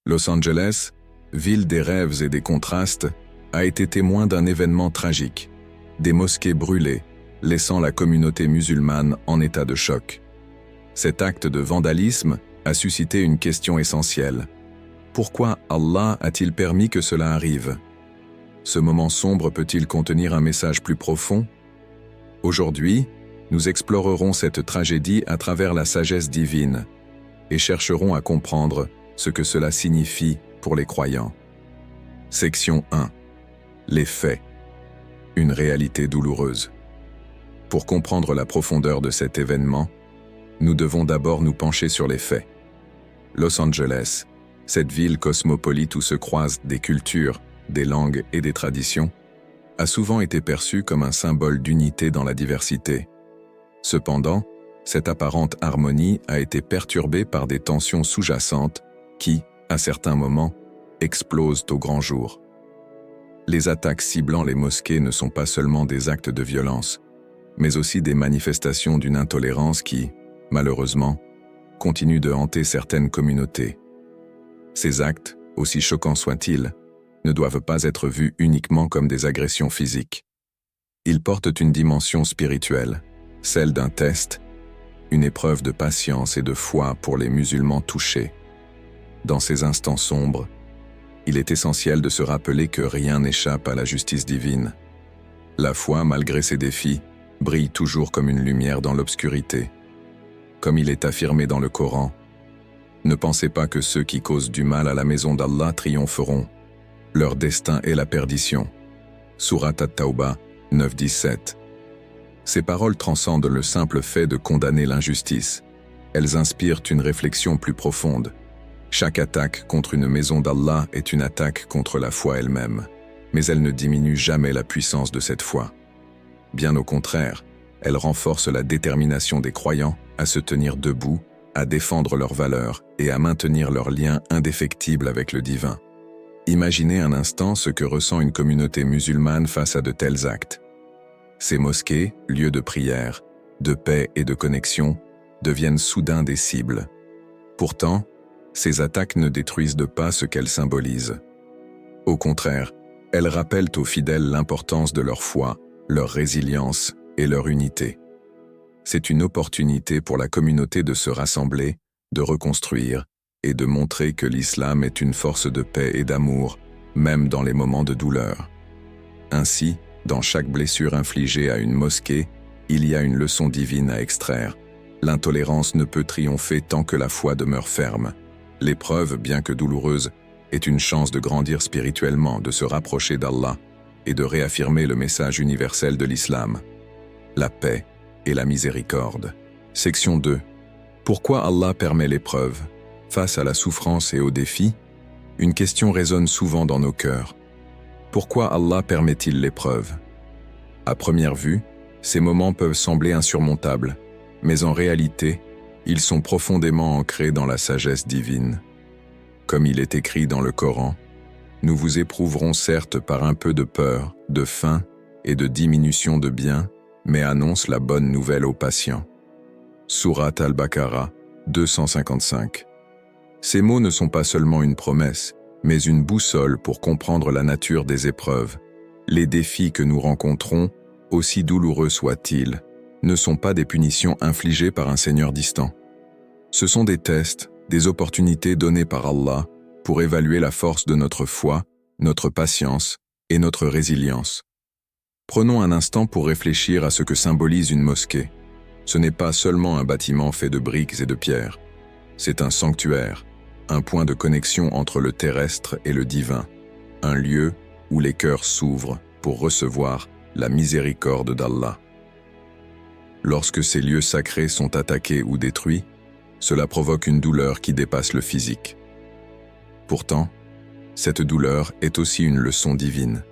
Los Angeles, ville des rêves et des contrastes, a été témoin d'un événement tragique. Des mosquées brûlées, laissant la communauté musulmane en état de choc. Cet acte de vandalisme a suscité une question essentielle. Pourquoi Allah a-t-il permis que cela arrive? Ce moment sombre peut-il contenir un message plus profond? Aujourd'hui, nous explorerons cette tragédie à travers la sagesse divine et chercherons à comprendre ce que cela signifie pour les croyants. Section 1. Les faits. Une réalité douloureuse. Pour comprendre la profondeur de cet événement, nous devons d'abord nous pencher sur les faits. Los Angeles, cette ville cosmopolite où se croisent des cultures, des langues et des traditions, a souvent été perçue comme un symbole d'unité dans la diversité. Cependant, cette apparente harmonie a été perturbée par des tensions sous-jacentes qui, à certains moments, explosent au grand jour. Les attaques ciblant les mosquées ne sont pas seulement des actes de violence, mais aussi des manifestations d'une intolérance qui, malheureusement, continue de hanter certaines communautés. Ces actes, aussi choquants soient-ils, ne doivent pas être vus uniquement comme des agressions physiques. Ils portent une dimension spirituelle, celle d'un test, une épreuve de patience et de foi pour les musulmans touchés. Dans ces instants sombres, il est essentiel de se rappeler que rien n'échappe à la justice divine. La foi, malgré ses défis, brille toujours comme une lumière dans l'obscurité. Comme il est affirmé dans le Coran, « Ne pensez pas que ceux qui causent du mal à la maison d'Allah triompheront. Leur destin est la perdition. » Surat At-Tawbah 9-17. Ces paroles transcendent le simple fait de condamner l'injustice. Elles inspirent une réflexion plus profonde. Chaque attaque contre une maison d'Allah est une attaque contre la foi elle-même, mais elle ne diminue jamais la puissance de cette foi. Bien au contraire, elle renforce la détermination des croyants à se tenir debout, à défendre leurs valeurs et à maintenir leur lien indéfectible avec le divin. Imaginez un instant ce que ressent une communauté musulmane face à de tels actes. Ces mosquées, lieux de prière, de paix et de connexion, deviennent soudain des cibles. Pourtant, ces attaques ne détruisent pas ce qu'elles symbolisent. Au contraire, elles rappellent aux fidèles l'importance de leur foi, leur résilience et leur unité. C'est une opportunité pour la communauté de se rassembler, de reconstruire et de montrer que l'islam est une force de paix et d'amour, même dans les moments de douleur. Ainsi, dans chaque blessure infligée à une mosquée, il y a une leçon divine à extraire. L'intolérance ne peut triompher tant que la foi demeure ferme. L'épreuve, bien que douloureuse, est une chance de grandir spirituellement, de se rapprocher d'Allah et de réaffirmer le message universel de l'islam. La paix et la miséricorde. Section 2. Pourquoi Allah permet l'épreuve? Face à la souffrance et aux défis, une question résonne souvent dans nos cœurs. Pourquoi Allah permet-il l'épreuve? À première vue, ces moments peuvent sembler insurmontables, mais en réalité, ils sont profondément ancrés dans la sagesse divine. Comme il est écrit dans le Coran, « Nous vous éprouverons certes par un peu de peur, de faim et de diminution de biens, mais annonce la bonne nouvelle aux patients. » Surat Al-Baqarah 255. Ces mots ne sont pas seulement une promesse, mais une boussole pour comprendre la nature des épreuves. Les défis que nous rencontrons, aussi douloureux soient-ils, ne sont pas des punitions infligées par un Seigneur distant. Ce sont des tests, des opportunités données par Allah pour évaluer la force de notre foi, notre patience et notre résilience. Prenons un instant pour réfléchir à ce que symbolise une mosquée. Ce n'est pas seulement un bâtiment fait de briques et de pierres. C'est un sanctuaire, un point de connexion entre le terrestre et le divin, un lieu où les cœurs s'ouvrent pour recevoir la miséricorde d'Allah. Lorsque ces lieux sacrés sont attaqués ou détruits, cela provoque une douleur qui dépasse le physique. Pourtant, cette douleur est aussi une leçon divine.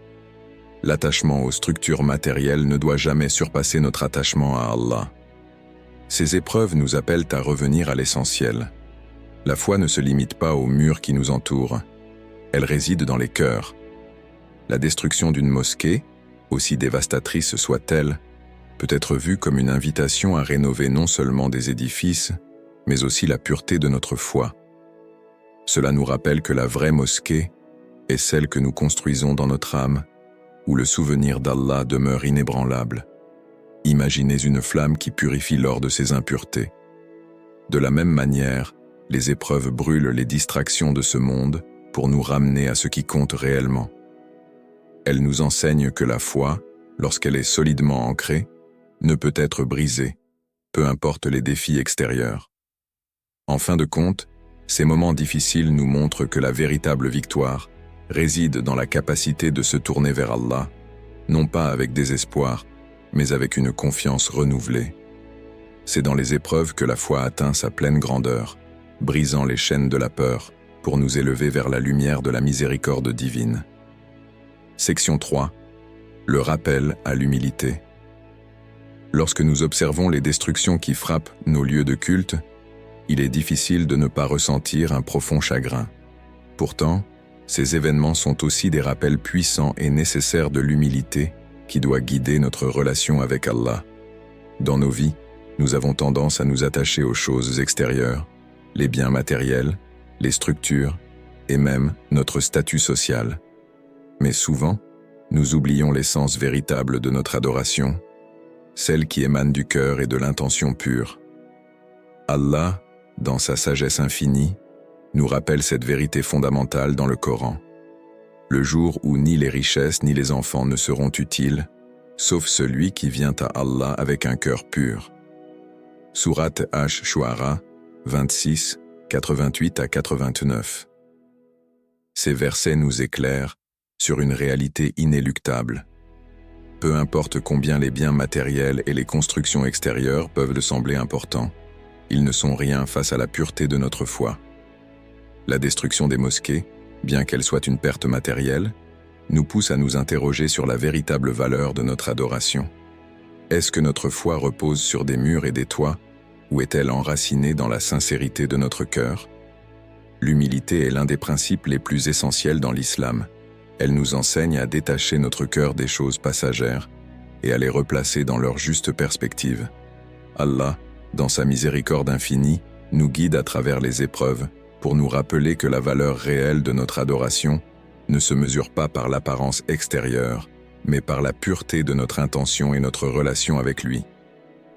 L'attachement aux structures matérielles ne doit jamais surpasser notre attachement à Allah. Ces épreuves nous appellent à revenir à l'essentiel. La foi ne se limite pas aux murs qui nous entourent. Elle réside dans les cœurs. La destruction d'une mosquée, aussi dévastatrice soit-elle, peut être vue comme une invitation à rénover non seulement des édifices, mais aussi la pureté de notre foi. Cela nous rappelle que la vraie mosquée est celle que nous construisons dans notre âme, où le souvenir d'Allah demeure inébranlable. Imaginez une flamme qui purifie l'or de ses impuretés. De la même manière, les épreuves brûlent les distractions de ce monde pour nous ramener à ce qui compte réellement. Elles nous enseignent que la foi, lorsqu'elle est solidement ancrée, ne peut être brisée, peu importe les défis extérieurs. En fin de compte, ces moments difficiles nous montrent que la véritable victoire réside dans la capacité de se tourner vers Allah, non pas avec désespoir, mais avec une confiance renouvelée. C'est dans les épreuves que la foi atteint sa pleine grandeur, brisant les chaînes de la peur pour nous élever vers la lumière de la miséricorde divine. Section 3. Le rappel à l'humilité. Lorsque nous observons les destructions qui frappent nos lieux de culte, il est difficile de ne pas ressentir un profond chagrin. Pourtant, ces événements sont aussi des rappels puissants et nécessaires de l'humilité qui doit guider notre relation avec Allah. Dans nos vies, nous avons tendance à nous attacher aux choses extérieures, les biens matériels, les structures et même notre statut social. Mais souvent, nous oublions l'essence véritable de notre adoration, celle qui émane du cœur et de l'intention pure. Allah, dans sa sagesse infinie, nous rappelle cette vérité fondamentale dans le Coran. Le jour où ni les richesses ni les enfants ne seront utiles, sauf celui qui vient à Allah avec un cœur pur. Sourate Ash-Shu'ara 26, 88 à 89. Ces versets nous éclairent sur une réalité inéluctable. Peu importe combien les biens matériels et les constructions extérieures peuvent le sembler importants, ils ne sont rien face à la pureté de notre foi. La destruction des mosquées, bien qu'elle soit une perte matérielle, nous pousse à nous interroger sur la véritable valeur de notre adoration. Est-ce que notre foi repose sur des murs et des toits, ou est-elle enracinée dans la sincérité de notre cœur? L'humilité est l'un des principes les plus essentiels dans l'islam. Elle nous enseigne à détacher notre cœur des choses passagères et à les replacer dans leur juste perspective. Allah, dans sa miséricorde infinie, nous guide à travers les épreuves pour nous rappeler que la valeur réelle de notre adoration ne se mesure pas par l'apparence extérieure, mais par la pureté de notre intention et notre relation avec lui.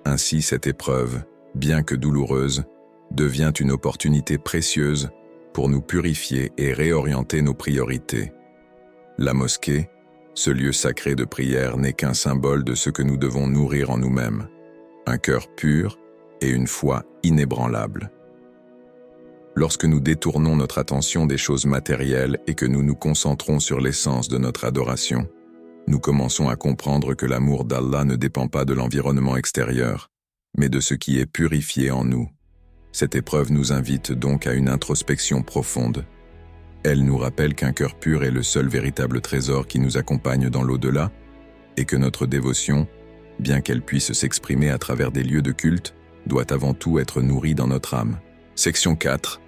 Ainsi, cette épreuve, bien que douloureuse, devient une opportunité précieuse pour nous purifier et réorienter nos priorités. La mosquée, ce lieu sacré de prière, n'est qu'un symbole de ce que nous devons nourrir en nous-mêmes, un cœur pur et une foi inébranlable. Lorsque nous détournons notre attention des choses matérielles et que nous nous concentrons sur l'essence de notre adoration, nous commençons à comprendre que l'amour d'Allah ne dépend pas de l'environnement extérieur, mais de ce qui est purifié en nous. Cette épreuve nous invite donc à une introspection profonde. Elle nous rappelle qu'un cœur pur est le seul véritable trésor qui nous accompagne dans l'au-delà, et que notre dévotion, bien qu'elle puisse s'exprimer à travers des lieux de culte, doit avant tout être nourrie dans notre âme. Section 4.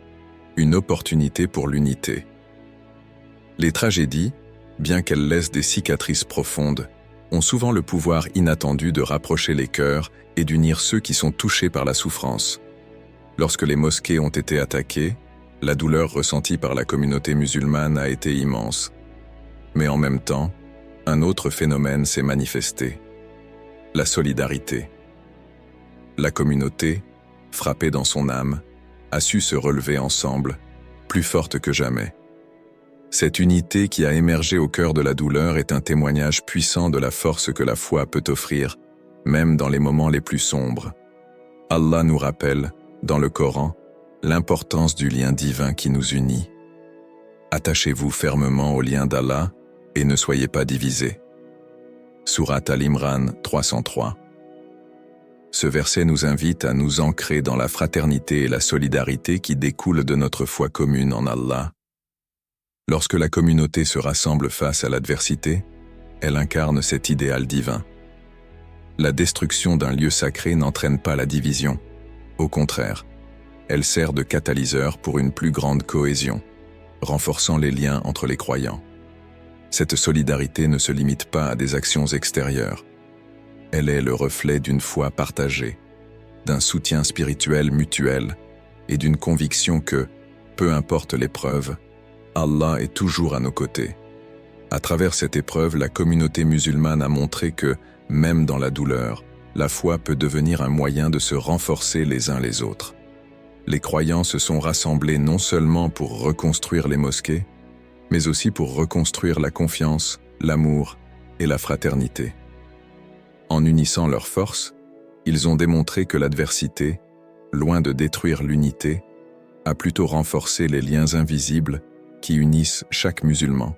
Une opportunité pour l'unité. Les tragédies, bien qu'elles laissent des cicatrices profondes, ont souvent le pouvoir inattendu de rapprocher les cœurs et d'unir ceux qui sont touchés par la souffrance. Lorsque les mosquées ont été attaquées, la douleur ressentie par la communauté musulmane a été immense. Mais en même temps, un autre phénomène s'est manifesté: la solidarité. La communauté, frappée dans son âme, a su se relever ensemble, plus forte que jamais. Cette unité qui a émergé au cœur de la douleur est un témoignage puissant de la force que la foi peut offrir, même dans les moments les plus sombres. Allah nous rappelle, dans le Coran, l'importance du lien divin qui nous unit. Attachez-vous fermement au lien d'Allah et ne soyez pas divisés. Sourate Al-Imran 303. Ce verset nous invite à nous ancrer dans la fraternité et la solidarité qui découlent de notre foi commune en Allah. Lorsque la communauté se rassemble face à l'adversité, elle incarne cet idéal divin. La destruction d'un lieu sacré n'entraîne pas la division. Au contraire, elle sert de catalyseur pour une plus grande cohésion, renforçant les liens entre les croyants. Cette solidarité ne se limite pas à des actions extérieures. Elle est le reflet d'une foi partagée, d'un soutien spirituel mutuel et d'une conviction que, Peu importe l'épreuve, Allah est toujours à nos côtés. À travers cette épreuve, la communauté musulmane a montré que, même dans la douleur, la foi peut devenir un moyen de se renforcer les uns les autres. Les croyants se sont rassemblés non seulement pour reconstruire les mosquées, mais aussi pour reconstruire la confiance, l'amour et la fraternité. En unissant leurs forces, ils ont démontré que l'adversité, loin de détruire l'unité, a plutôt renforcé les liens invisibles qui unissent chaque musulman.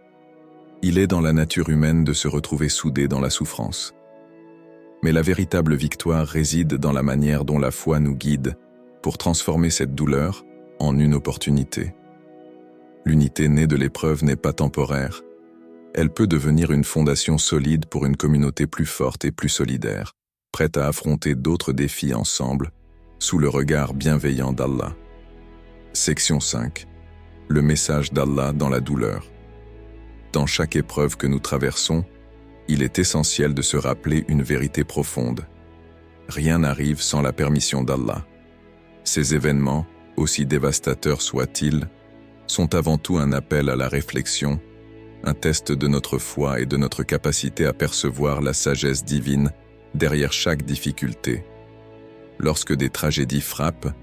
Il est dans la nature humaine de se retrouver soudé dans la souffrance. Mais la véritable victoire réside dans la manière dont la foi nous guide pour transformer cette douleur en une opportunité. L'unité née de l'épreuve n'est pas temporaire. Elle peut devenir une fondation solide pour une communauté plus forte et plus solidaire, prête à affronter d'autres défis ensemble, sous le regard bienveillant d'Allah. Section 5. Le message d'Allah dans la douleur. Dans chaque épreuve que nous traversons, il est essentiel de se rappeler une vérité profonde. Rien n'arrive sans la permission d'Allah. Ces événements, aussi dévastateurs soient-ils, sont avant tout un appel à la réflexion, un test de notre foi et de notre capacité à percevoir la sagesse divine derrière chaque difficulté. Lorsque des tragédies frappent,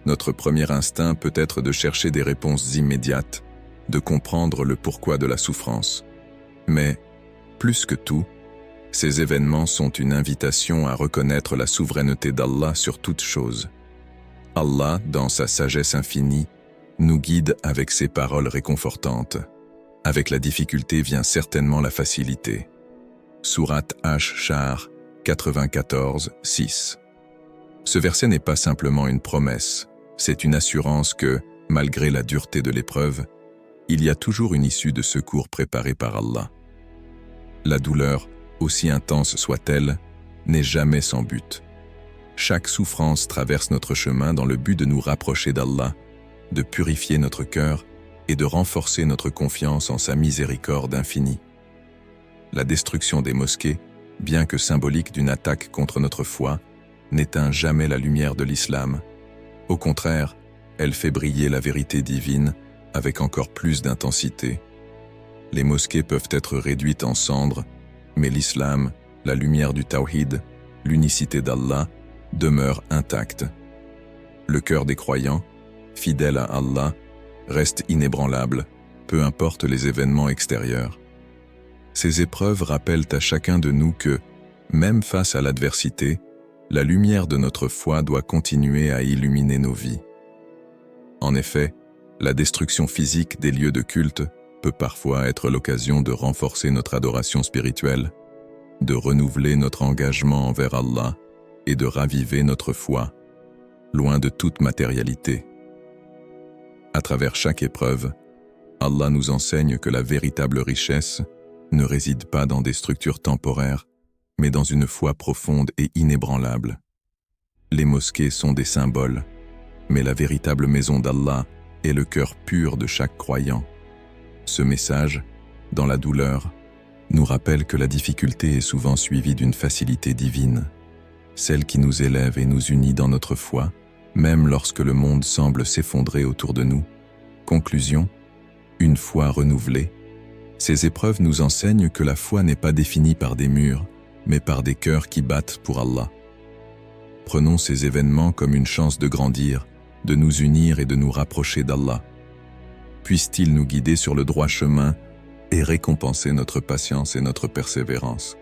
notre premier instinct peut être de chercher des réponses immédiates, de comprendre le pourquoi de la souffrance. Mais, plus que tout, ces événements sont une invitation à reconnaître la souveraineté d'Allah sur toute chose. Allah, dans sa sagesse infinie, nous guide avec ses paroles réconfortantes. Avec la difficulté vient certainement la facilité. Sourate Ash-Shar 94, 6. Ce verset n'est pas simplement une promesse, c'est une assurance que, malgré la dureté de l'épreuve, il y a toujours une issue de secours préparée par Allah. La douleur, aussi intense soit-elle, n'est jamais sans but. Chaque souffrance traverse notre chemin dans le but de nous rapprocher d'Allah, de purifier notre cœur et de renforcer notre confiance en sa miséricorde infinie. La destruction des mosquées, bien que symbolique d'une attaque contre notre foi, n'éteint jamais la lumière de l'islam. Au contraire, elle fait briller la vérité divine avec encore plus d'intensité. Les mosquées peuvent être réduites en cendres, mais l'islam, la lumière du tawhid, l'unicité d'Allah, demeure intacte. Le cœur des croyants, fidèle à Allah, reste inébranlable, peu importe les événements extérieurs. Ces épreuves rappellent à chacun de nous que, même face à l'adversité, la lumière de notre foi doit continuer à illuminer nos vies. En effet, la destruction physique des lieux de culte peut parfois être l'occasion de renforcer notre adoration spirituelle, de renouveler notre engagement envers Allah et de raviver notre foi, loin de toute matérialité. À travers chaque épreuve, Allah nous enseigne que la véritable richesse ne réside pas dans des structures temporaires, mais dans une foi profonde et inébranlable. Les mosquées sont des symboles, mais la véritable maison d'Allah est le cœur pur de chaque croyant. Ce message, dans la douleur, nous rappelle que la difficulté est souvent suivie d'une facilité divine, celle qui nous élève et nous unit dans notre foi, même lorsque le monde semble s'effondrer autour de nous. Conclusion, une foi renouvelée. Ces épreuves nous enseignent que la foi n'est pas définie par des murs, mais par des cœurs qui battent pour Allah. Prenons ces événements comme une chance de grandir, de nous unir et de nous rapprocher d'Allah. Puisse-t-il nous guider sur le droit chemin et récompenser notre patience et notre persévérance.